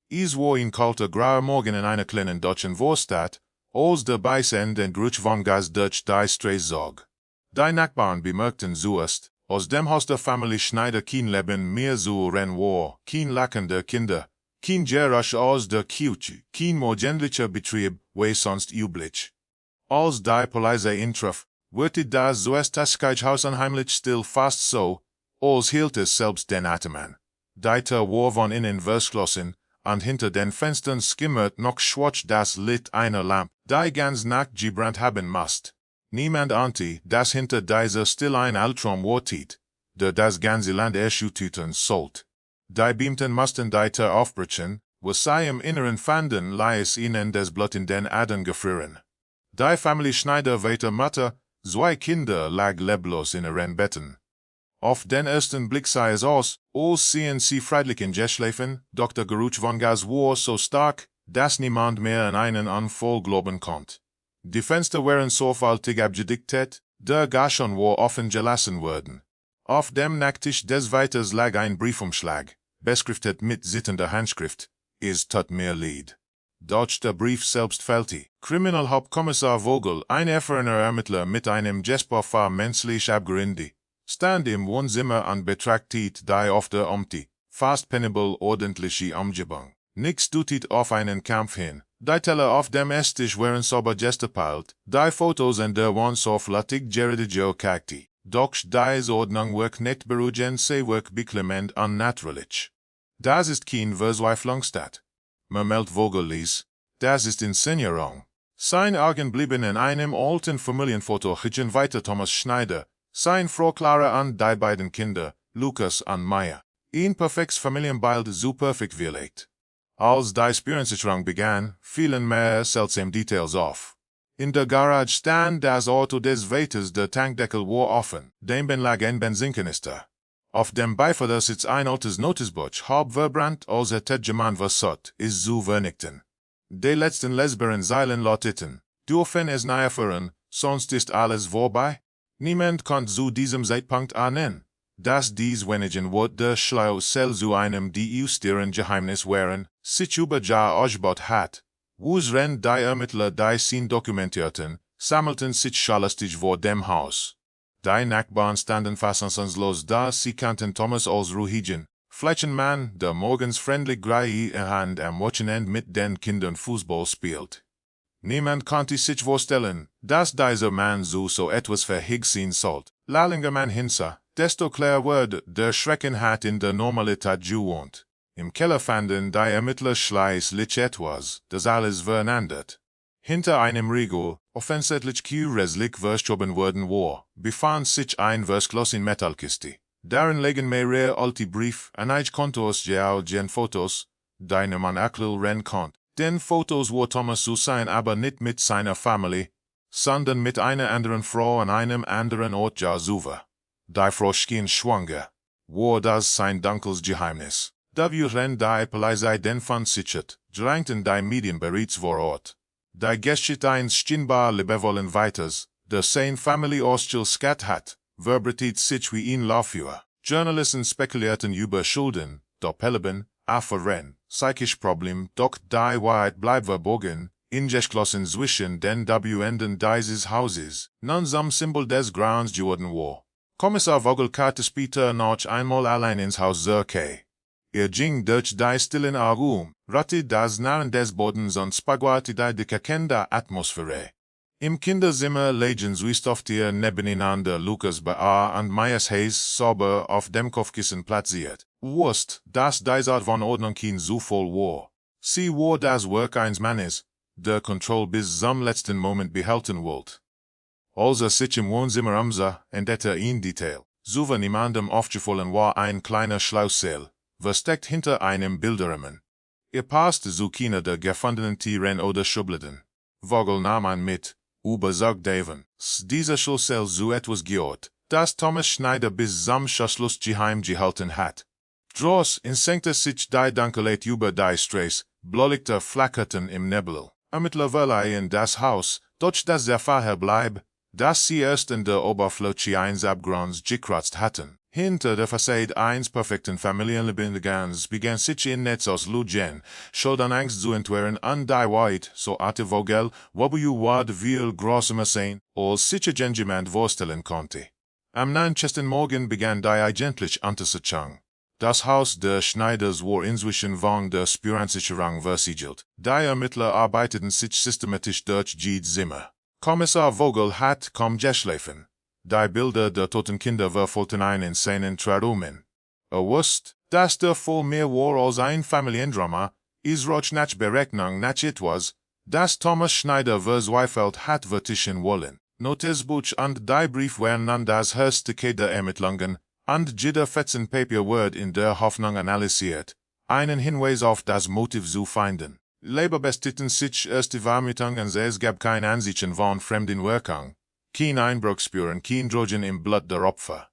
is war in kalte graue Morgen in einer kleinen deutschen Vorstadt, als der Beißend und Gruch von Gas Dutch die Stress-Sorg. Die Nachbarn bemerkten zuerst, aus dem Haus der Familie Schneider kein Leben mehr so rein war, kein lachende Kinder, kein Geräusch aus der Küche, kein morgendlicher Betrieb, wie sonst üblich. Als die Polizei intraf, wurde das Haus unheimlich still fast so, als hielt es selbst den Atem an. Die Tür war von innen verschlossen, und hinter den Fenstern skimmert noch schwarz das Licht einer Lampe, die ganz Nacht gebrannt haben musste. Niemand ahnte, dass hinter dieser still ein Albtraum wartet, der das ganze Land erschüttern sollte. Die Beamten mussten die Tür aufbrechen, wo sie im Inneren fanden, es ihnen das Blut in den Adern gefrieren. Die Familie Schneider weiter Mutter, zwei Kinder lag leblos in ihren Betten. Auf den ersten Blick sah es aus, als seien sie friedlich in Geschlafen, doch der Geruch von Gas war so stark, dass niemand mehr an einen Anfall glauben konnte. Die Fenster waren sorgfältig abgedichtet, der Gaschon war offen gelassen worden. Auf dem Nachttisch des Weiters lag ein Briefumschlag, beschriftet mit sittender Handschrift, es tut mir leid. Dort der Brief selbst fehlte. Kriminalhauptkommissar Vogel, ein erfahrener Ermittler mit einem Gesprocher menschlich abgerinde, stand im Wohnzimmer und betrachtete die auf der fast penibel ordentliche Umgebung. Nix deutet auf einen Kampf hin. Die Teller auf dem Esstisch waren sauber gestapelt, die Fotos an der Wand sorgfältig geredet. Doch die Ordnung wirkt nicht beruhigend, sie wirkt beklemment unnatürlich. Das ist kein Verzweiflungstat. Murmelt Vogel ließ, das ist Inszenierung. Sein Augen blieben in einem alten Familienfoto hängen weiter Thomas Schneider, sein Frau Clara und die beiden Kinder, Lukas und Maya. Ein perfektes Familienbild so perfekt wie Licht. Als die Spurensicherung begann, fielen mehr seltsame Details auf. In der Garage stand das Auto des Vaters, der Tankdeckel war offen, daneben lag ein Benzinkanister. Auf dem Beifahrersitz ein altes Notizbuch, halb verbrannt, als jemand was ist zu vernichten. Die letzten lesbaren Zeilen lauteten, dürfen es nachführen, sonst ist alles vorbei? Niemand konnte zu diesem Zeitpunkt ahnen, dass dies wenigen Wort der Schlüssel zu einem die düsteren Geheimnis waren, sich über Jahre ausgebaut hat. Worin die Ermittler die Szene dokumentierten, sammelten sich scharlastig vor dem Haus. Die Nachbarn standen fassungslos da, sie kannten Thomas als ruhigen, Fletchenmann, der morgens freundlich Grei in Hand am Wochenende mit den Kindern Fußball spielt. Niemand konnte sich vorstellen, dass dieser Mann so etwas verhegt sein sollte. Lallinger man hinsa, desto klarer wurde, der Schrecken hat in der Normalität gewohnt. Im Keller fanden die Ermittler schließlich etwas, das alles verändert. Hinter einem Riegel, offensichtlich kürzlich verschoben worden war, befand sich ein verschlossene Metallkiste. Darin lagen mehrere alte Briefe, einige Kontos geaugen Fotos, die man erklären konnte. Den Fotos war Thomas zu sein, aber nicht mit seiner Familie, sondern mit einer anderen Frau an einem anderen Ort Jasuva. Die Frau schien schwanger. War das sein dunkles Geheimnis? Da während die Polizei den Fund sichert, drängten die Medien bereits vor Ort. Die geschieht eins scheinbar liebevollen Weiters, der seine Familie Ostil skat hat, verbreitet sich wie ein Laufjäger. Journalisten spekulierten über Schulden, Doppelleben, Affären, psychische Probleme, doch die Wahrheit bleibt verborgen, eingeschlossen zwischen den Wänden dieses Hauses, nun zum Symbol des Grauens geworden war. Kommissar Vogel kehrte später noch einmal allein ins Haus zurück. Ging durch die stillen Raum, rannte das Narren des Bodens und spagwarte die dekakende Atmosphäre. Im Kinderzimmer lagen Süßstofftier nebeneinander, Lukas Bear und Mayas Hayes sauber auf dem Kopfkissen platziert. Wusst, dass diese Art von Ordnung kein Zufall war. Sie war das Werk eines Mannes, der Kontrolle bis zum letzten Moment behalten wollte. Als sich im Wohnzimmer umsah, entdeckte ein Detail. So war niemandem aufgefallen war ein kleiner Schlauchseel, versteckt hinter einem Bilderrahmen. Passte zu keiner der gefundenen Tieren oder Schubladen. Vogel nahm ein mit, überzeugte Daven, dieser Schlüssel so etwas gehört, das Thomas Schneider bis zum Schluss geheim gehalten hat. Draußen senkte sich die Dunkelheit über die Straße, Blaulichter flackerten im Nebel. Mittlerweile in das Haus, durch das der Vorher blieb, dass sie erst in der Oberfläche eines Abgrunds gekratzt hatten. Hinter der Fassade eines perfekten Familienlebens begann sich in Netz aus Lugen, schon Angst zu entweren an die Wahrheit, so ate Vogel, wat viel grosser sein, als sich jemand vorstellen konnte. Am 9. Morgen begann die eigentlich anzuschang. Das Haus der Schneiders war inzwischen von der Spurensicherung versiegelt. Die Ermittler arbeiteten sich systematisch durch die Zimmer. Kommissar Vogel hat geschlafen. Die Bilder der toten Kinder verfolgten in seinen Traummen. Wusste, dass der Fall mehr war als ein Familiendrama, roch nach Berechnung nach etwas, dass Thomas Schneider verzweifelt hat vertischen wollen. Notizbuch und die Brief waren an das Höchste der Ermittlungen, und jeder Fetzen Papier wird in der Hoffnung analysiert, einen Hinweis auf das Motiv zu finden. Leber bestitten sich erst die Vermutung und es gab kein Ansichten von fremden Wirkung, kein Einbruchspuren, kein Drogen im Blut der Opfer.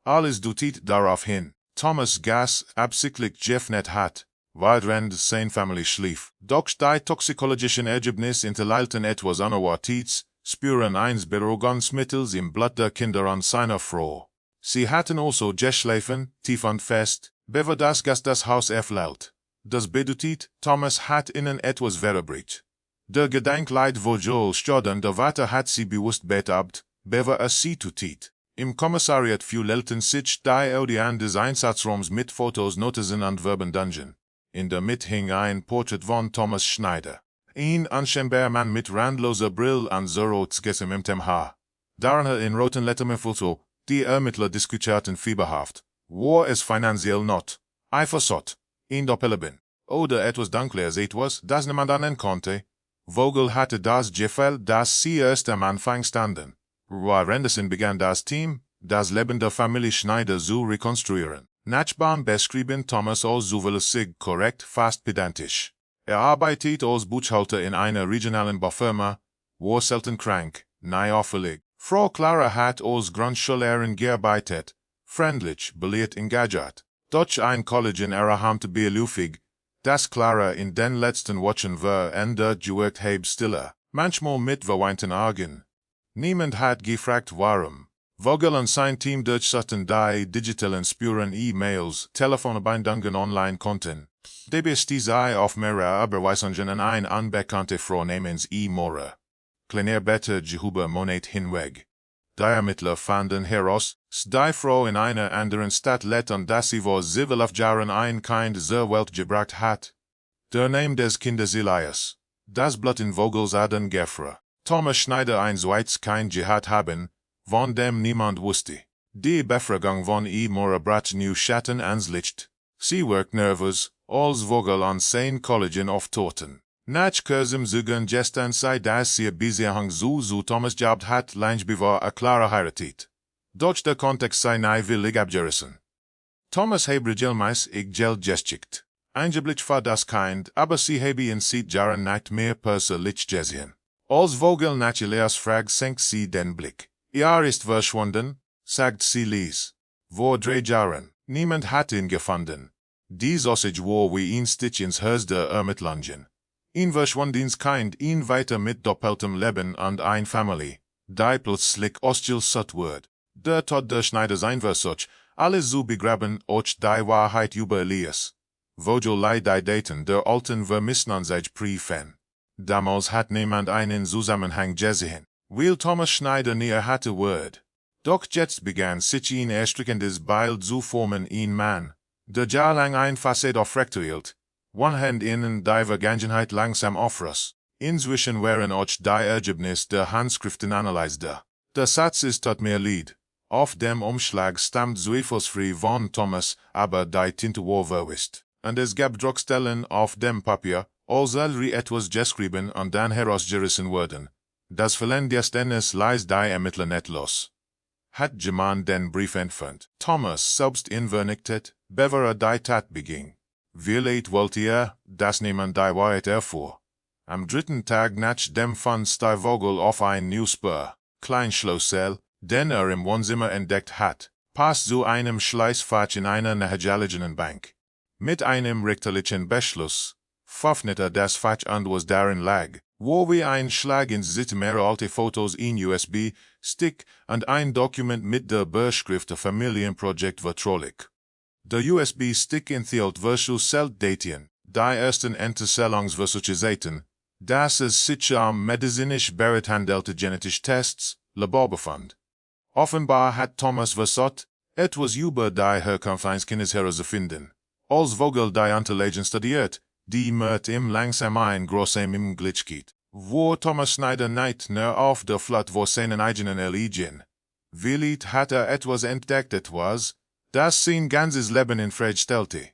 Alles deutet darauf hin, Thomas Gas absichtlich geöffnet hat, während seine Familie schlief. Doch die toxikologischen Ergebnisse enthalten etwas Unerwartetes, Spuren eines Beruhigungsmittels im Blut der Kinder und seiner Frau. Sie hatten also geschlafen, tief und fest, bevor das Gas das Haus erfüllt. Das bedeutet, Thomas hat ihnen etwas verbreitet. Der Gedenkleid Vogel Stodern der Vater hat sie bewusst betäubt, bevor sie tötet. Im Kommissariat fühlten sich die Audien des Einsatzraums mit Fotos, Notizen und Verben dungeon. In der Mitte hing ein Porträt von Thomas Schneider. Ein unscheinbarer Mann mit randloser Brille und Zerrots gesimmtem Haar. Darunter in roten Lettern Foto, die Ermittler diskutierten fieberhaft. War es Finanzielle Not, Fassade, ein Doppelleben, oder etwas Dunkles etwas, das niemand ahnen konnte? Vogel hatte das Gefühl, dass sie erst am Anfang standen. Währenddessen begann das Team, das Leben der Familie Schneider zu rekonstruieren. Nachbarn beschrieben Thomas als zuverlässig, korrekt, fast pedantisch. Arbeitet als Buchhalter in einer regionalen Baufirma, war selten krank, nie auffällig. Frau Clara hat als Grundschullehrerin gearbeitet, freundlich, belehrt, engagiert. Durch ein College in Arahamte beilufig, das Clara in den letzten Wochen war und gewirkt habe stiller, manchmal mit verweinten Augen. Niemand hat gefragt warum. Vogel und sein Team durchsuchten die digitalen Spuren E-Mails, Telefonverbindungen online konnten. Dabei stieß auf mehrere Überweisungen an ein unbekannte Frau namens Mora. Kleiner Better gehuber Monat hinweg. Die Ermittler fanden heraus, die Frau in einer anderen Stadt lebt und dass sie vor 7 Jahren ein Kind zur Welt gebracht hat. Der Name des Kindes Elias. Das Blut in Vogels Adern gefroren. Thomas Schneider ein zweites Kind gehabt haben, von dem niemand wusste. Die Befragung von Mora brachte new Schatten ans Licht. Sie wirkt nervös, als Vogel an sein Kollegen auftoten. Nach kurzem Zögern gestern sei dass sie Beziehung zu Thomas gehabt hat, lange bevor Clara heiratet. Doch der Kontext sei nie willig abgerissen. Thomas habe regelmäßig Geld geschickt. Angeblich für das Kind, aber sie habe in seit Jahren nicht mehr persönlich gesehen. Als Vogel nach Elias fragt, senkt sie den Blick. Ist verschwunden, sagt sie leise. Vor 3 Jahren, niemand hat ihn gefunden. Die Sausage war wie ein Stich ins Herz der Ermittlungen. Ein verschwundenes Kind, ein weiter mit doppeltem Leben und ein Familie, die plötzlich ausgelöst wird. Der Tod der Schneider sein Versuch, alles zu begraben, auch die Wahrheit über Elias. Vogel die Daten der alten Vermissenanzeige prüfen. Damals hat niemand einen Zusammenhang gesehen, weil Thomas Schneider nie hatte Word. Doch jetzt begann sich ein erstreckendes Bild zu formen, ein Mann, der jahrelang ein Fassade aufrechthielt. One hand in die Vergangenheit langsam aufriss. Inzwischen waren auch die Ergebnisse der Handschriften analysiert. Der Satz ist tut mir leid. Auf dem Umschlag stammt zweifelsfrei von Thomas, aber die Tinte war verwischt. Und es gab Druckstellen auf dem Papier, als etwas geschrieben und dann herausgerissen wurden. Das Verständnis ließ die Ermittler nicht los. Hat jemand den Brief entfernt? Thomas selbst invernichtet, bevor die Tat beging. Vielleicht wollte dass niemand die Wahrheit erfuhr. Am 3. Tag nach dem Fund stieß Vogel auf ein Newspaper, Kleinschlossel, den im Wohnzimmer entdeckt hat, passt zu einem Schließfach in einer nahegelegenen Bank. Mit einem richterlichen Beschluss veröffentlichte das Fach und was darin lag, wo wie ein Schlag ins Sitte mehrere alte Fotos in USB, Stick und ein Dokument mit der Beschrift der Familienprojekt vertraulich. Der USB-Stick enthielt versus Datien, die ersten Entstellungsversuche, das es sich medizinisch behandelte genetische Tests, Laborbefund. Offenbar hat Thomas versucht, etwas über die Herkunft eines Kindes herauszufinden. Als Vogel die Unterlagen studiert, die mit ihm langsam ein großem im Glitch geht. Wo Thomas Schneider nicht nur auf der Flucht vor seinen eigenen Erliegen. Vielleicht hat etwas entdeckt etwas, das sein ganzes Leben in Frage stellte.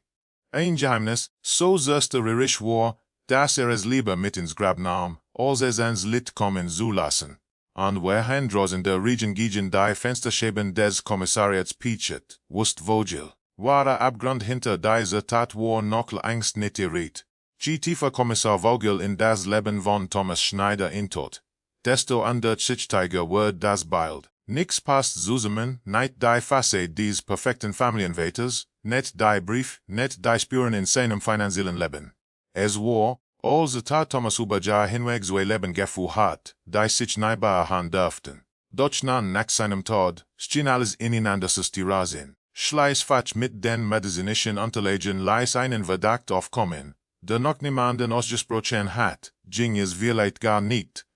Ein Geheimnis, so zerstörerisch war, dass es lieber mit ins Grab nahm, als es ans Licht kommen zu lassen. Und wohin draußen der Region gegen die Fensterscheiben des Kommissariats piechet, wusst Vogel. Wahre Abgrund hinter dieser Tat war noch längst nicht erreicht. Je tiefer Kommissar Vogel in das Leben von Thomas Schneider eintaucht, desto undurchsichtiger wird das Bild. Nix passt zusammen, nicht die Fassade des perfekten Familienvaters, nicht die Brief, nicht die Spuren in seinem finanziellen Leben. Es war, als Tat Thomas über Jahre hinweg so ein Leben geführt hat, die sich nicht beharren dürften. Deutschland nach seinem Tod, schien alles ineinander zu stirren. Schleißfach mit den medizinischen Unterlagen ließ einen Verdacht aufkommen, der noch niemanden ausgesprochen hat, ging es vielleicht gar nicht,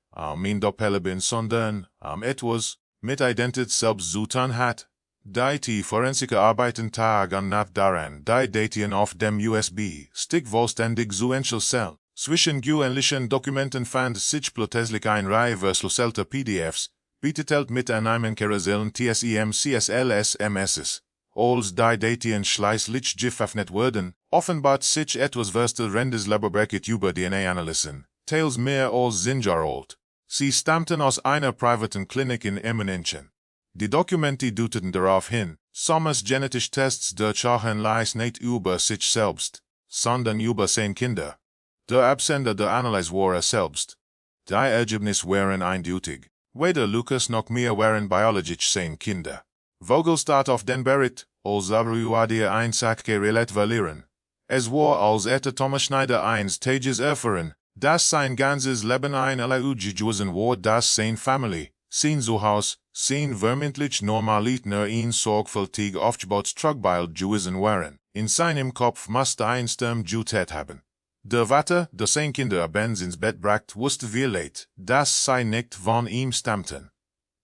in Doppelle bin, sondern, etwas, mit Identität selbst zu tun hat. Die forensische Arbeiten Tag und Nacht daran, die Datien auf dem USB-Stick vollständig zu entschlüsseln. Zwischen gewöhnlichen Dokumenten fand sich plötzlich eine Reihe verschlüsselter PDFs, betitelt mit einem Karussellen TSEM-CSLS-MSs. Als die Datien schließlich geöffnet wurden, offenbart sich etwas verstörrendes Laborwerk über DNA-Analysen, teils mehr als 10 Jahre alt. Sie stammten aus einer privaten Klinik in München. Die Dokumente deuteten darauf hin, Thomas genetische Tests durchsuchen ließ nicht über sich selbst, sondern über seine Kinder. Der Absender der Analyse war selbst. Die Ergebnisse waren eindeutig. Weder Lucas noch mir waren biologisch seine Kinder. Vogel staat auf den Bericht, als über die Einsacke relativieren. Es war, als hätte Thomas Schneider eines Tages erfahren, dass sein ganzes Leben ein Erlauge gewesen war, dass seine Familie, sein Zuhause, sein vermeintlich Normalität nur ein sorgfältig aufgebautes Trugbild gewesen waren. In seinem Kopf musste ein Sturm getötet haben. Der Vater, der seine Kinder abends ins Bett brachte, wusste vielleicht, dass sie nicht von ihm stammten.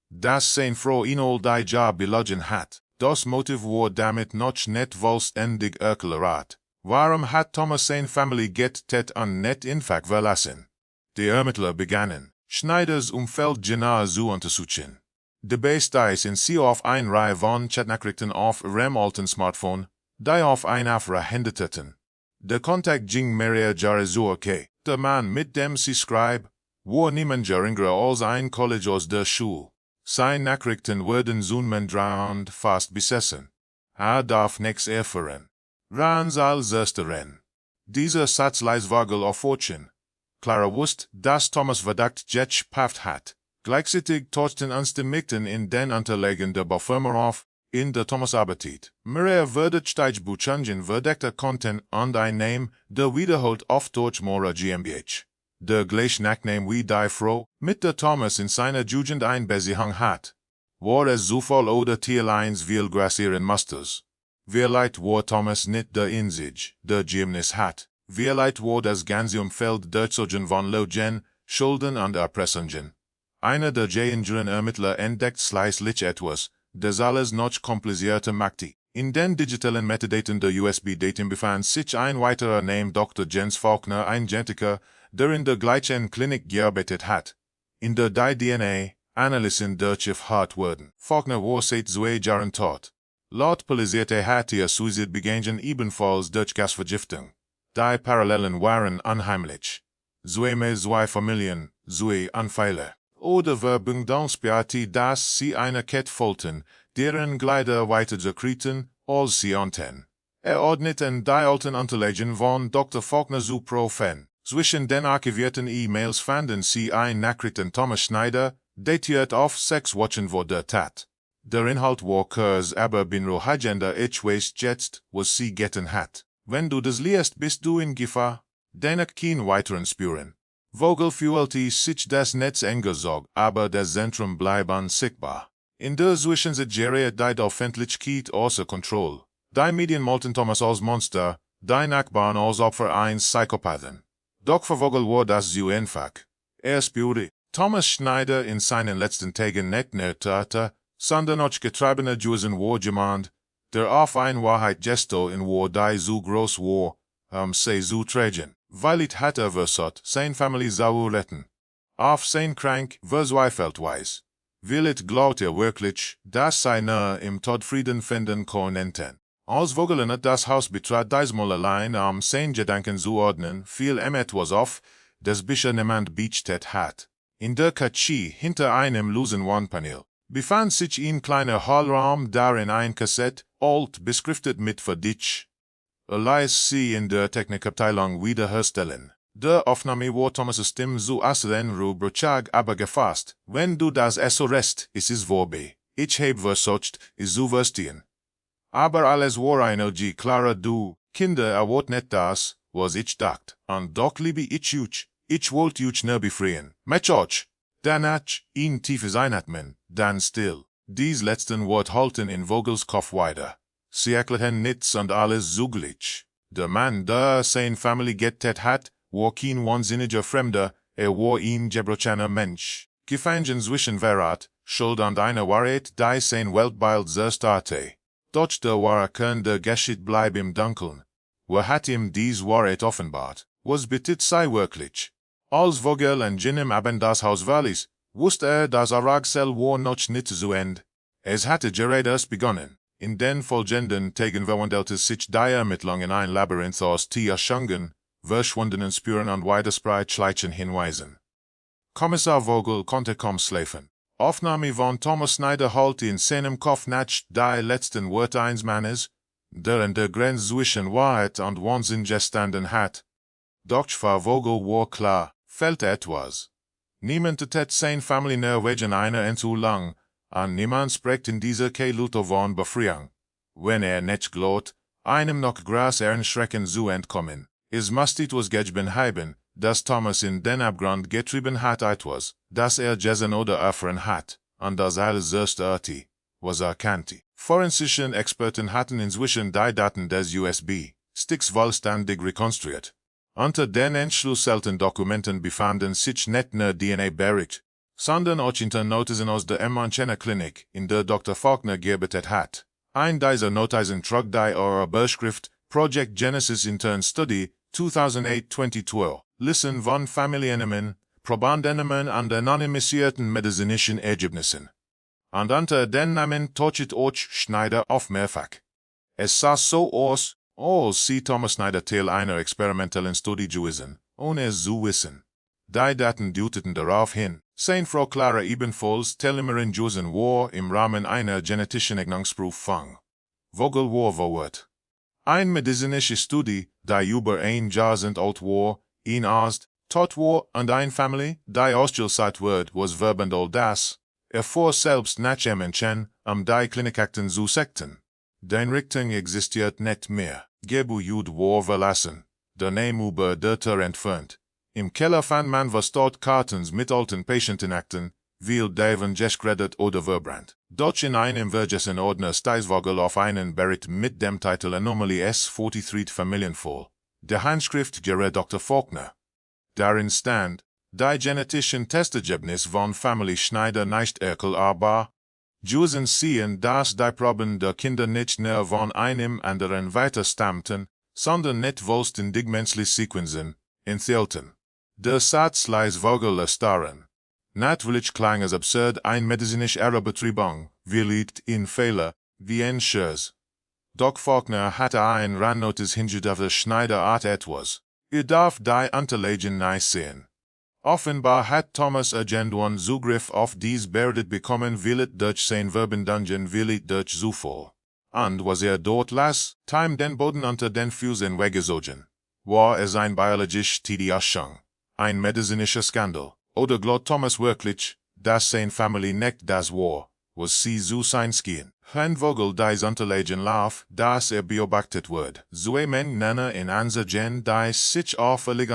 Dass seine Frau ihn all die Jahre belogen hat, das Motiv war damit noch nicht vollständig erklärt. Warum hat Thomas seine Familie getötet und nicht einfach verlassen? Die Ermittler begannen, Schneiders Umfeld genau zu untersuchen. Dabei stießen sie auf eine Reihe von Chatnachrichten auf ihrem alten Smartphone, die auf ein Afra hinderten. Der Kontakt ging mehrere Jahre zurück. Der Mann, mit dem sie schrieb, war niemand geringer als ein Kollege aus der Schule. Seine Nachrichten wurden zunmändrand fast besessen. Darf nichts erfahren. Rans als ersteren. Dieser Satz ließ Vogel aufhorchen. Clara wusste, dass Thomas Verdacht gespafft hat. Gleichzeitig tauchten Anstimmigten in den Unterlagen der Befirma auf, in der Thomas arbeitet. Maria würde stets Buchungen verdeckter Content und ein Name, der wiederholt auf Deutsch Mora GmbH. Der gleiche Nachname wie die Frau, mit der Thomas in seiner Jugend ein Beziehung hat. War es Zufall oder Tierleins will grassieren Musters? Vielleicht war Thomas nicht der Einzige, der Geheimnis hat. Vielleicht war das ganze Umfeld durchzogen von Logen, Schulden und Erpressungen. Einer der jüngeren Ermittler entdeckt schließlich etwas, das alles noch komplizierter machte. In den digitalen Metadaten der USB-Daten befand sich ein weiterer Name Dr. Jens Faulkner, ein Genetiker, der in der gleichen Klinik gearbeitet hat. In der die DNA-Analysen durchgeführt wurden. Faulkner war seit 2 Jahren tot. Laut Polizei hatte Suizid begangen ebenfalls durch Gasvergiftung. Die Parallelen waren unheimlich. Zwei Familien, zwei Unfälle. Oder Verbindungsbeate, dass sie eine Kette folgten, deren Glieder weiter sekrieten, als sie onten. Ordneten die alten Unterlagen von Dr. Faulkner zu Profen. Zwischen den archivierten E-Mails fanden sie ein Nachricht an Thomas Schneider, datiert auf 6 Wochen vor der Tat. Der Inhalt war kurz, aber beruhigender, ich weiß jetzt, was sie getan hat. Wenn du das liest, bist du in Gefahr. Dennoch kein weiteren Spuren. Vogel fühlte sich das Netz enger Sorg, aber das Zentrum blieb unsichtbar. In der Zwischenzeit geriet die Öffentlichkeit außer Kontrolle. Die Medien malten Thomas als Monster, die Nachbarn als Opfer eines Psychopathen. Doch für Vogel war das zu einfach. Spürte Thomas Schneider in seinen letzten Tagen nicht nur tötete, sondern auch getriebene Jusen war jemand, der auf ein Wahrheit gesto in war die so groß war, sie zu tragen, weil it hatte versucht, seine Familie zu retten. Auf sein krank, verzweifelt Weise. Will it glaubt wirklich, dass seine im Tod Frieden finden konnten. Als Vogel in das Haus betrat diesmal allein, seine Gedanken zu ordnen, fiel ihm etwas auf, das bisher niemand beachtet hat. In der Katschi hinter einem losen Wandpanel befand sich ein kleiner Hohlraum, darin ein Kassett, alt beschriftet mit Verdicht. Ließ sie in der Technikabteilung wiederherstellen. Der Aufnahme war Thomas' Stimme so den Rubrachag aber gefasst. Wenn du das rest, ist es vorbei. Ich habe versucht, es zu verstehen. Aber alles war eine klare du, Kinder erwart nicht das, was ich dacht. Und doch liebe ich wollte euch nur befreien. Mit euch. Danach, ein tiefes Einatmen, dann still. Dies letzten Wort halten in Vogels Kopf weiter. Sie erklärten nichts und alles zugleich. Der Mann, der seine Familie getötet hat, war kein wahnsinniger Fremder, war ein gebrochener Mensch. Gefangen zwischen Wahrheit, Schuld und einer Wahrheit, die sein Weltbild zerstörte. Doch der wahre Kern der Geschichte blieb im Dunkeln. Wer hat ihm dies Wahrheit offenbart? Was bittet sei wirklich? Als Vogel und Jinem Abend das Haus verließ, wusste dass Aragsel war noch nicht zu Ende. Es hatte gerade erst begonnen. In den folgenden Tagen verwandelte sich die Ermittlung in ein Labyrinth aus Tierschungen, verschwundenen Spuren und widersprüchlichen Hinweisen. Kommissar Vogel konnte kaum schlafen. Aufnahme von Thomas Schneider halt in seinem Kopf nach die letzten Worte eines Mannes, der in der Grenze zwischen Wahrheit und Wahnsinn gestanden hat. Doch für Vogel war klar, fehlt etwas. Niemand hat seine Familie nur wegen einer zu lang, und niemand spricht in dieser Kelute von Befreiung. Wenn nicht glaubt, einem noch größeren Schrecken zu entkommen, es muss etwas gegeben haben, das Thomas in den Abgrund getrieben hat etwas, das Jessen oder erfahren hat, und das alles erste was kannte. Forensischen Experten hatten inzwischen die Daten des USB-Sticks vollständig rekonstruiert. Unter den entschlüsselten Dokumenten befanden sich nicht nur DNA-Berichte, sondern auch Notizen aus der Emmanchener Klinik, in der Dr. Faulkner gearbeitet hat. Ein dieser Notizen trug die Überschrift Project Genesis Intern Study 2008-2012, Listen von Familiennamen, Probandennamen und anonymisierten medizinischen Ergebnissen. Und unter den Namen taucht auch Schneider auf mehrfach. Es sah so aus, als sie Thomas Schneider Teil einer experimentellen Studie gewesen, ohne es zu wissen. Die Daten deuteten darauf hin, seine Frau Clara ebenfalls Teilnehmerin gewesen war im Rahmen einer genetischen Eignungsprüfung. Vogel war verwirrt. Ein medizinische Studie, die über ein Jahrzehnt alt war, ein Arzt, tot war und eine Familie, die ausgeschlossen wird, was verbend das, vor selbst nach Menschen, die Klinikakten zu sekten. Die Richtung existiert nicht mehr. Gebäude war verlassen. Der Name über der Tür entfernt. Im Keller fand man dort Kartons mit alten Patientenakten, viel davon geschreddert oder verbrannt. Dort in einem vergessen Ordner stieß Vogel auf einen Bericht mit dem Titel Anomalie S43 Familienfall. Der Handschrift gerät Dr. Faulkner. Darin stand, die genetischen Testergebnisse von Familie Schneider nicht erklärbar. Jusen sehen, dass die Proben der Kinder nicht nur von einem anderen weiter stammten, sondern nicht vollständig menschliche Sequenzen enthielten. Der Satz ließ Vogel erstarren. Natürlich klang es absurd, ein medizinisch Erbetriebung, wie liegt in Fehler, wie ein Scherz. Doch Faulkner hatte ein Randnotiz hingedacht Schneider Art etwas. Ihr darf die Unterlagen nicht sehen. Offenbar hat Thomas irgendwann Zugriff auf dies Bericht bekommen, willet durch sein Verbindungen willet durch Zufall. Und was dort las, time den Boden unter den Füßen weggezogen. War es ein biologisch Tätigkeit, ein medizinischer Skandal, oder glaubt Thomas wirklich, dass seine Familie nicht das war, was sie zu sein schien? Wenn Vogel dies Unterlagen lauf, dass beobachtet wird, so man nenne in unser Gen die sich auffällig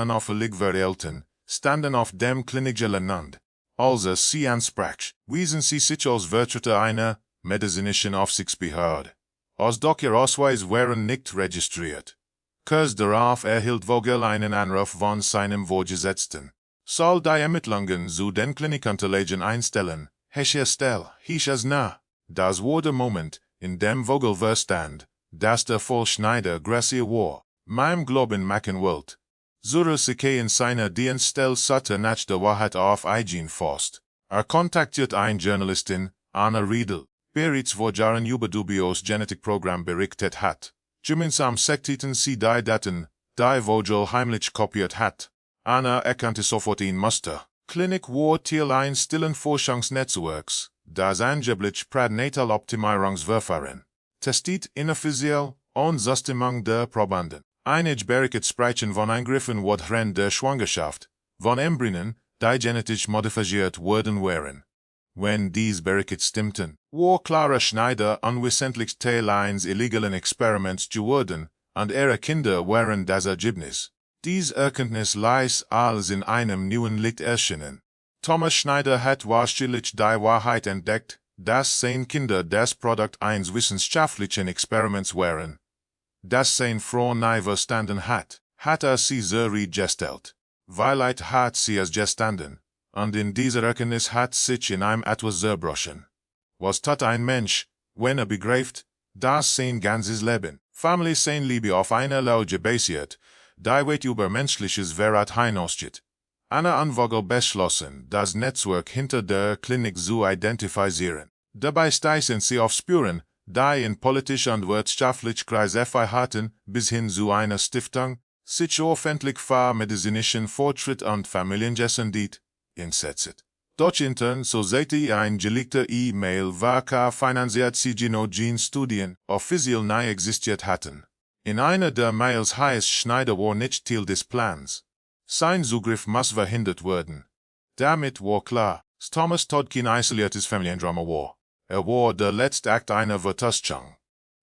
verhielten, standen auf dem Klinigeland. Also sie ansprach, wiesen sie sich als Vertreter einer medizinischen Aufsichtsbehörde. Aus doch ihr Ausweis waren nicht registriert. Kurz darauf erhielt Vogel einen Anruf von seinem Vorgesetzten. Soll die Ermittlungen zu den Klinikanterlegen einstellen, herstellen, hieß es na. Das war der Moment, in dem Vogel verstand, dass der Vollschneider Gracie war, meinem Glauben machen wollte. Zurück in seiner Dienststelle satte nach der Wahrheit auf eigene Faust. Kontaktiert ein Journalistin, Anna Riedel, bereits vor Jahren über dubios Genetikprogramm berichtet hat. Gemeinsam sekteten sie die Daten, die Vogel heimlich kopiert hat. Anna erkannte sofort ein Muster. Klinik war Teil eines stillen Forschungsnetzwerks, das angeblich Pränataloptimierungsverfahren testet inoffiziell und Zustimmung der Probanden. Einige Berichte sprechen von Eingriffen während der Schwangerschaft, von Embryonen, die genetisch modifiziert worden waren. Wenn dies Berichte stimmten, war Clara Schneider unwissentlich Teil eines illegalen Experiments geworden, und ihre Kinder waren das Ergebnis. Dies Erkenntnis ließ als in einem neuen Licht erscheinen. Thomas Schneider hat wahrscheinlich die Wahrheit entdeckt, dass seine Kinder das Produkt eines wissenschaftlichen Experiments waren. Das seine Frau nie verstanden hat sie gestellt. Wahrheit hat sie es gestanden, und in dieser Erkenntnis hat sich in einem etwas zerbrochen. Was tut ein Mensch, wenn begreift, dass sein ganzes Leben, Familie sein Liebe auf einer Lage basiert, die weit über menschliches Verrat hinausgeht? Anna und Vogel beschlossen, das Netzwerk hinter der Klinik zu identifizieren. Dabei stießen sie auf Spuren, die in politisch und wirtschaftlich Kreise hatten, bis hin zu einer Stiftung, sich öffentlich für medizinischen Fortschritt und Familiengesundheit einsetzt. Dort intern so seite ein geleakter E-Mail war finanziert sie Studien offiziell nie existiert hatten. In einer der Mails heißt Schneider war nicht Teil des Plans. Sein Zugriff muss verhindert werden. Damit war klar, Thomas Todd kein isoliertes Familiendrama war. War der letzte Akt einer Vertustung.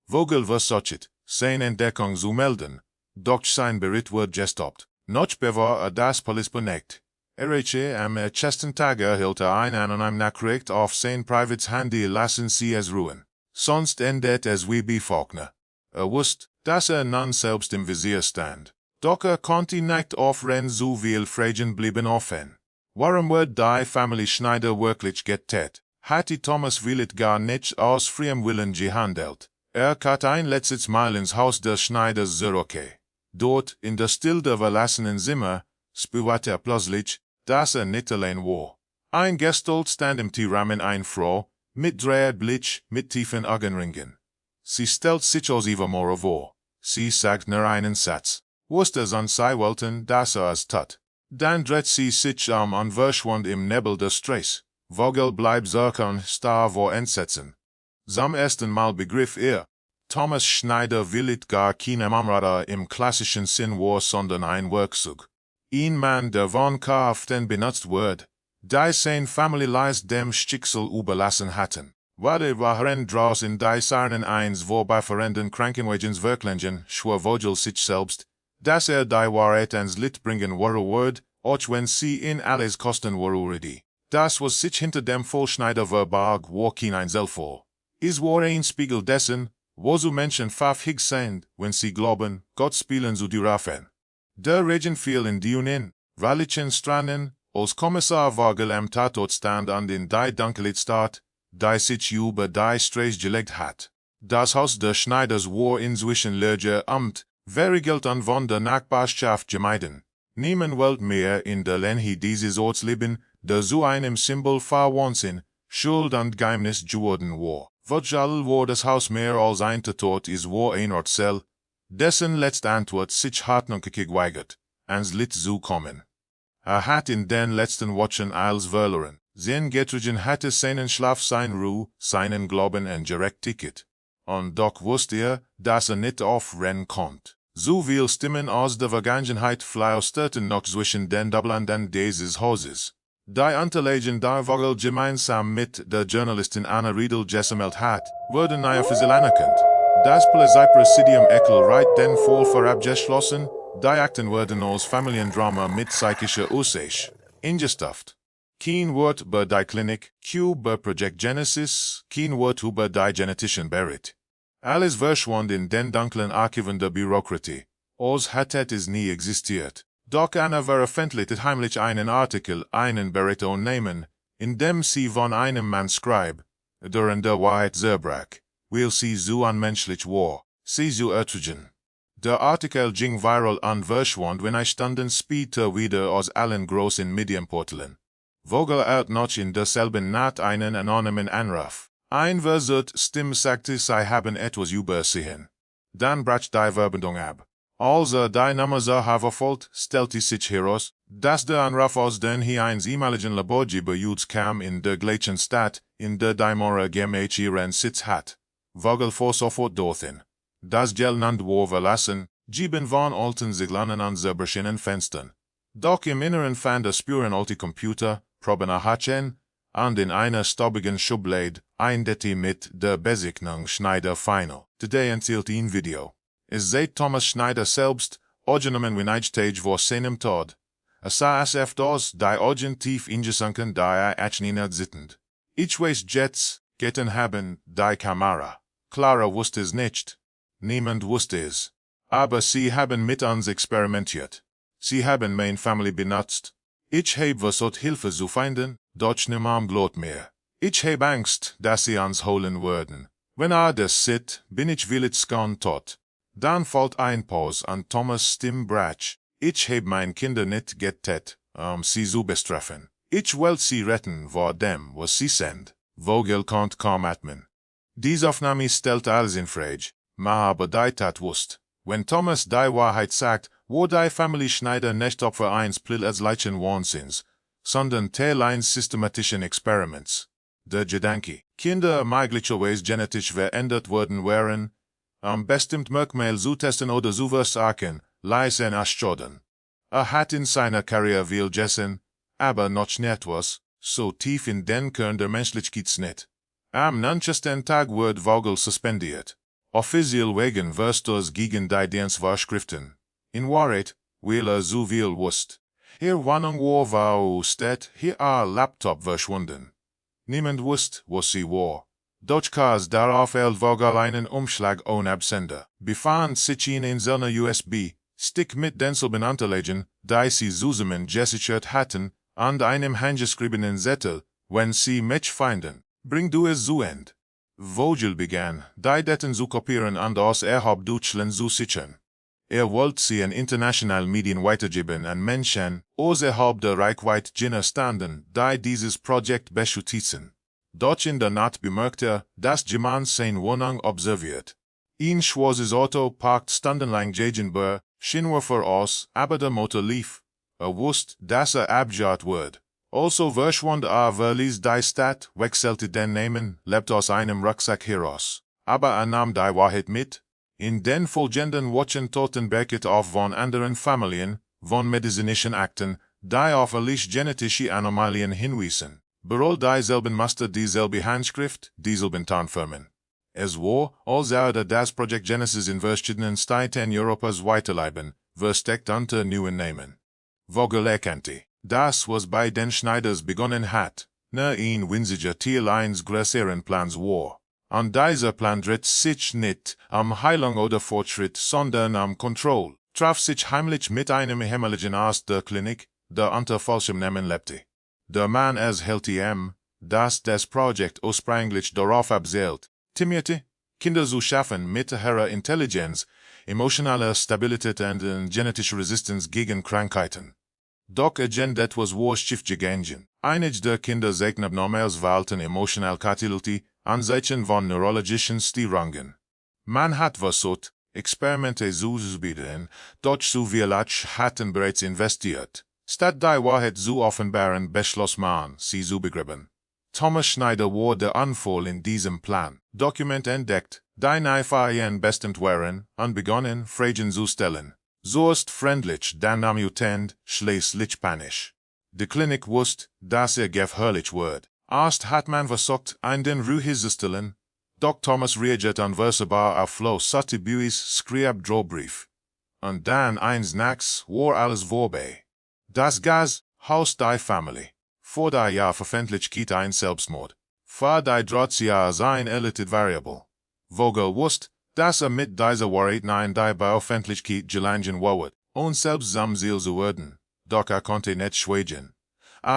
Vogel versucht, seine Entdeckung zu melden, doch sein Bericht wird gestoppt. Noch bevor das Police beneckt. Am ersten Tag erhielt ein anonym Nachricht auf sein privates Handy, lassen Sie es ruhen. Sonst endet es wie bei Faulkner. Wusste, dass nun selbst im Visier stand. Doch konnte nicht aufrennen, so viel Fragen blieben offen. Warum wird die Familie Schneider wirklich getötet? Hatte Thomas Willet gar nicht aus freiem Willen gehandelt. Hat ein letztes Mal ins Haus des Schneiders zurück. Dort, in der Stille der verlassenen Zimmer, spürte plötzlich, dass nicht allein war. Ein Gestalt stand im Türrahmen eine Frau, mit dreht Blick, mit tiefen Augenringen. Sie stellt sich aus ihrer Mora vor. Sie sagt nur einen Satz. Wusste es und sie wollten, dass es tat. Dann dreht sie sich und verschwand im Nebel des Stress. Vogel bleibt zurück starr vor Entsetzen. Zum ersten Mal begriff Thomas Schneider willigt gar keine Mamrada im klassischen Sinn war, sondern ein Werkzeug. Ein Mann, der von Kaften benutzt wird, die seine Familie leist dem Schicksal überlassen hatten. Wade waren draußen die Sarnen eins wobei verenden Krankenwagens Werklingen, schwor Vogel sich selbst, dass die Wahrheit ans Licht bringen wird, auch wenn sie in alles kosten würde. Das was sich hinter dem Vollschneider verbarg, war kein Einzelfall. Es war ein Spiegel dessen, wozu Menschen verfähig sind, wenn sie glauben, Gott spielen zu dürfen. Der Regen fiel in die Unin, Rallichen Stranen, als Kommissar Vogel am Tatort stand und in die Dunkelheit starrt, die sich über die Straße gelegt hat. Das Haus der Schneiders war inzwischen leer verriegelt und von der Nachbarschaft gemieden. Niemand wollte mehr in der Nähe dieses Orts leben, der zu einem Symbol für Wahnsinn, Schuld und Geheimnis geworden war. Vogel war das Haus mehr als ein Tatort, es war ein Ortszell, dessen letzte Antwort sich hartnäckig weigert, ans Licht zu kommen. Hat in den letzten Wochen als verloren. Sein Getrügen hatte seinen Schlaf, sein Ruhe, seinen Glauben und Ticket. Und doch wusste dass nicht aufrennen konnte. So viel Stimmen aus der Vergangenheit flüsterten noch zwischen den Doppelanden dieses Hauses. Die Unterlagen, die Vogel gemeinsam mit der Journalistin Anna Riedel gesammelt hat, wurden offiziell anerkannt. Das Polizeipräsidium erklärte den Fall für abgeschlossen, Die Akten worden als Familiendrama mit psychischer Ursache ingestuft. Kein Wort über die Klinik, Q über Project Genesis, kein Wort über die genetischen Berit. Alles verschwand in den dunklen Archiven der Bürokratie. Als hätte es nie existiert. Doch einer veröffentlichte heimlich einen Artikel, einen Bericht nehmen, in dem sie von einem Mann schreibt, der in der Wahrheit zerbrach, weil sie so unmenschlich war, sie so ertrugen. Der Artikel ging viral und verschwand, wenn standen später wieder aus allen großen Medienportalen. Vogel noch in derselben Nacht einen anonymen Anruf. Ein Versut Stimme sagte, sie haben etwas übersehen. Dann brach die Verbindung ab. Als die Nummer verfolgt, stellte sich heraus, dass der Anruf aus den eines ehemaligen Laborgebejuts kam in der gleichen Stadt, in der die Mora GmbH ihren Sitz hat. Vogel fuhr sofort dorthin. Das Gelnand war verlassen, geben von alten Siglern an zerbrochenen Fenstern. Doch im Inneren fand er Spuren alte Computer, Proben erhaschen, und in einer staubigen Schublade ein Detail mit der Bezeichnung Schneider Final. Today enthielt ein Video. Es seit Thomas Schneider selbst, aufgenommen wenn Stage vor seinem Tod. Sah es öfters, die Augen tief ingesunken, da achnina sittend. Ich weiß jetzt, geten haben, die Kamera. Clara wusste es nicht. Niemand wusste es. Aber sie haben mit uns experimentiert. Sie haben mein Familie benutzt. Ich habe versucht Hilfe zu finden, doch niemand glaubt mehr. Ich habe Angst, dass sie uns holen würden. Wenn das sieht, bin ich willig gone tot. Dann folgt ein Pause und Thomas' Stimme brach. Ich habe mein Kinder nicht getötet, sie zu bestrafen. Ich will sie retten vor dem, was sie sind. Vogel konnte kaum atmen. Diese Aufnahme stellt alles in Frage. Ma aber die Tat wusst. Wenn Thomas die Wahrheit sagt, war die Familie Schneider nicht Opfer eines plötzlichen Wahnsinns, sondern Teil eines systematischen Experiments. Der Gedanke, Kinder möglicherweise genetisch verändert worden wären, bestimmt Merkmal zu testen oder zu versagen, ließ ihn erschüttern. Hat in seiner Karriere viel gegessen, aber noch nicht was, so tief in den Kern der Menschlichkeit nicht. Am 90. Tag wird Vogel suspendiert. Offiziell wegen Verstoß gegen die Dienstvorschriften. In Wahrheit, weil so viel wusste. Wohnung war steht, Laptop verschwunden. Niemand wusste, was sie war. Doch darauf Vogel einen Umschlag ohne Absender. Befand sich in seiner USB-Stick mit denselben Unterlagen, die sie zusammen gesichert hatten, und einem handgeschriebenen Zettel, wenn sie mich finden, bring du es zu Ende. Vogel begann, die Daten zu kopieren und aus Deutschland zu sichern. Wollte sie in internationalen Medien weitergeben an Menschen, außerhalb der Reichweite jener standen, die dieses Projekt beschützen. Doch in der Nacht bemerkte dass jemand seine Wohnung observiert. Ein schwarzes Auto parkt stundenlang gegenüber, Scheinwerfer aus, aber der Motor lief. Wusste, dass abgeschaut wird. Also verschwand verließ die Stadt, wechselte den Namen, lebte aus einem Rucksack heraus. Aber nahm die Wahrheit mit. In den folgenden Wochen Totenberget auf von anderen Familien, von medizinischen Akten, die auf genetische Anomalien hinwiesen. Beroll dieselben Muster, dieselbe Handschrift, dieselben Tarnfirmen. Es war, als das Project Genesis in verschiedenen Städten Europas weiterleben, versteckt unter neuen Namen. Vogel erkannte, das was bei den Schneiders begonnen hat, ein winziger Teil eines größeren Plans war. Und dieser Plan dreht sich nicht Heilung oder Fortschritt, sondern Kontrolle, traf sich heimlich mit einem Hämmerlichen aus der Klinik, der unter falschem Namen lebte. Der Mann hält dass das Projekt ursprünglich darauf abzielt, timierte Kinder zu schaffen mit höherer Intelligenz, emotionaler Stabilität und genetischer Resistenz gegen Krankheiten. Doch etwas war schief gegangen. Einige der Kinder zeigten abnormales Verhalten emotional Katility, Anzeichen von neurologischen Störungen. Man hat versucht, Experimente zu bieten, doch zu viel hatten bereits investiert. Statt die Wahrheit zu offenbaren, beschloss man, sie zu begraben. Thomas Schneider war der Anfall in diesem Plan. Dokument entdeckt, die Neifaien bestimmt waren, und begonnen, Fragen zu stellen. Zuerst freundlich, dann amüsant, schließlich panisch. Die Klinik wusste, dass gefährlich wird. Erst hat man versucht, den Ruhe zu stellen, doch Thomas reagiert unversehrbar auf Flo Sottibuis Skriab Drohbrief. und dann eins nachts war alles vorbei. Das Gas, Haus die Familie. Vor die Jahr Verfändlichkeit ein Selbstmord. Vor die Drahtzjahr sein erlitet Variable. Vogel wusst, dass mit dieser Wahrheit nein die Beöffentlichkeit gelangen ward, und selbst samsil zu werden, doch konnte nicht schweigen.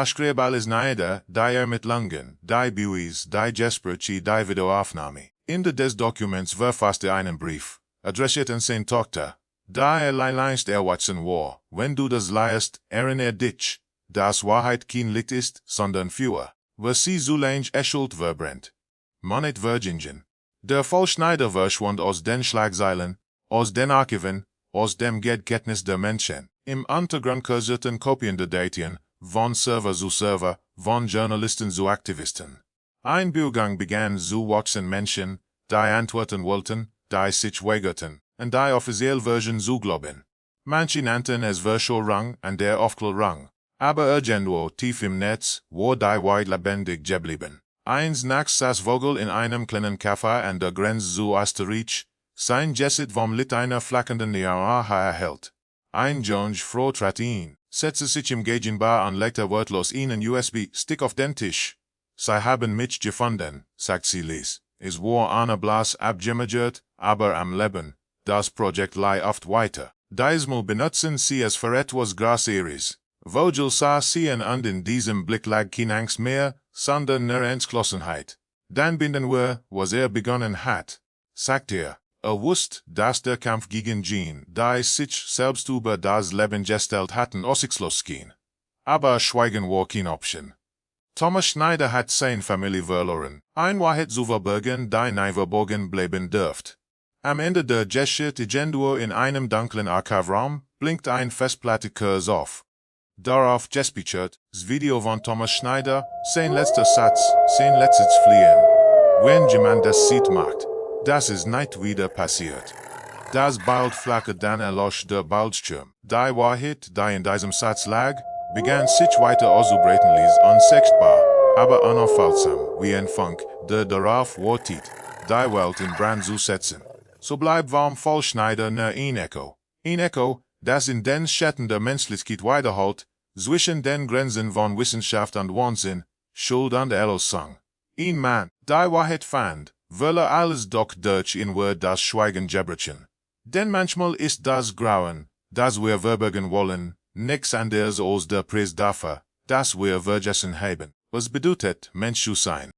Schreib alles nieder, die Ermittlungen, die Buis, die Gespräche, die Videoaufnahme. Ende des Dokuments verfasste einen Brief, adressiert an seine Tochter. Da leileinst Watson war, wenn du das leist, erinnere dich, dass Wahrheit kein Licht ist, sondern Feuer, was sie so lange Schuld verbrennt. Monet Virgingen. Der Vollschneider verschwand aus den Schlagzeilen, aus den Archiven, aus dem Gedächtnis der Menschen. Im Untergrund kursierten Kopien der Datien, von Server zu Server, von Journalisten zu Aktivisten. Ein Bürgergang begann zu wachsen Menschen, die antworten wollten, die sich weigerten, und die offizielle Version zu glauben. Manche nannten es Verschwörung und der Aufklärung, aber irgendwo tief im Netz war die Wahrheit lebendig geblieben. Eins nachts saß Vogel in einem kleinen Café an der Grenze zu Österreich, sein Jesset vom Licht einer flackernden Niaraha erhellt. Ein Junge Frau trat ihn, setzte sich im Gegenbar und legte wortlos einen USB-Stick auf den Tisch. Sie haben mich gefunden, sagt sie Lies. Es war eine Blas abgemagert, aber am Leben. Das Projekt lie oft weiter. Diesmal benutzen sie es für etwas Größeres. Vogel sah sie und in diesem Blick lag keine Angst mehr, sondern nur Entschlossenheit. Dann binden wir, was begonnen hat, sagt er. Wusste, dass der Kampf gegen Jean, die sich selbst über das Leben gestellt hatten, aussichtslos ging. Aber Schweigen war keine Option. Thomas Schneider hat seine Familie verloren, ein Wahrheit zu verbergen, die nie verborgen bleiben dürft. Am Ende der Geschichte in einem dunklen Archivraum blinkt ein Festplatte-Kurs auf. Darauf gespeichert, das Video von Thomas Schneider, sein letzter Satz, sein letztes Fliehen. Wenn jemand das sieht macht, das ist nicht wieder passiert. Das Bild flackert dann erlosch der Bildschirm. Die Wahrheit, die in diesem Satz lag, begann sich weiter auszubreiten ließ, unsichtbar, aber unaufhaltsam, wie ein Funk, der darauf wartet, die Welt in Brand zu setzen. So bleibt vom Vollschneider nur ein Echo, das in den Schatten der Menschlichkeit weiterholt, zwischen den Grenzen von Wissenschaft und Wahnsinn, Schuld und Erlösung. Ein Mann, die Wahrheit fand, wolle alles doch durch in Wort das Schweigen gebrechen. Denn manchmal ist das Grauen, das wir verbergen wollen, nichts anderes als der Preis dafür, dass wir vergessen haben, was bedeutet, Mensch zu sein.